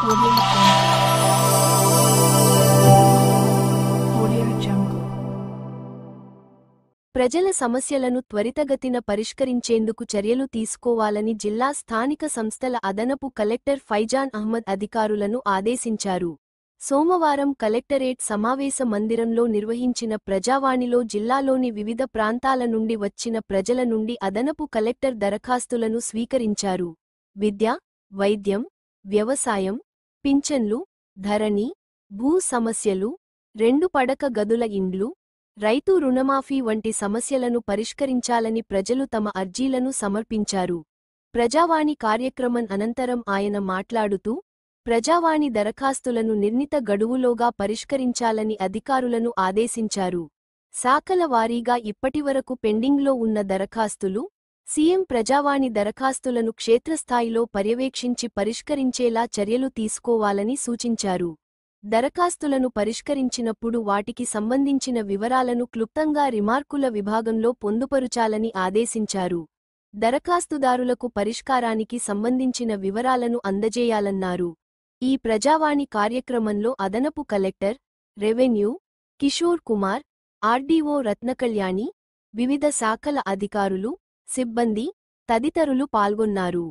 Audio Jungle. ప్రజల సమస్యలను త్వరితగతిన పరిష్కరించేందుకు చర్యలు తీసుకోవాలని జిల్లా స్థానిక సంస్థల అదనపు కలెక్టర్ ఫైజాన్ అహ్మద్ అధికారులను ఆదేశించారు. సోమవారం కలెక్టరేట్ సమావేశ మందిరంలో నిర్వహించిన ప్రజావాణిలో జిల్లాలోని వివిధ ప్రాంతాల నుండి వచ్చిన ప్రజల నుండి అదనపు కలెక్టర్ దరఖాస్తులను స్వీకరించారు. విద్య, వైద్యం, వ్యవసాయం, పింఛన్లు, ధరణి, భూ సమస్యలు, 2 పడక గదుల ఇండ్లు, రైతు రుణమాఫీ వంటి సమస్యలను పరిష్కరించాలని ప్రజలు తమ అర్జీలను సమర్పించారు. ప్రజావాణి కార్యక్రమం అనంతరం ఆయన మాట్లాడుతూ, ప్రజావాణి దరఖాస్తులను నిర్ణీత గడువులోగా పరిష్కరించాలని అధికారులను ఆదేశించారు. శాఖల వారీగా ఇప్పటివరకు పెండింగ్లో ఉన్న దరఖాస్తులు, సీఎం ప్రజావాణి దరఖాస్తులను క్షేత్రస్థాయిలో పర్యవేక్షించి పరిష్కరించేలా చర్యలు తీసుకోవాలని సూచించారు. దరఖాస్తులను పరిష్కరించినప్పుడు వాటికి సంబంధించిన వివరాలను క్లుప్తంగా రిమార్కుల విభాగంలో పొందుపరుచాలని ఆదేశించారు. దరఖాస్తుదారులకు పరిష్కారానికి సంబంధించిన వివరాలను అందజేయాలన్నారు. ఈ ప్రజావాణి కార్యక్రమంలో అదనపు collector, revenue, Kishore Kumar, RDO Ratnakalyani, వివిధ శాఖల అధికారులు, సిబ్బంది తదితరులు పాల్గొన్నారు.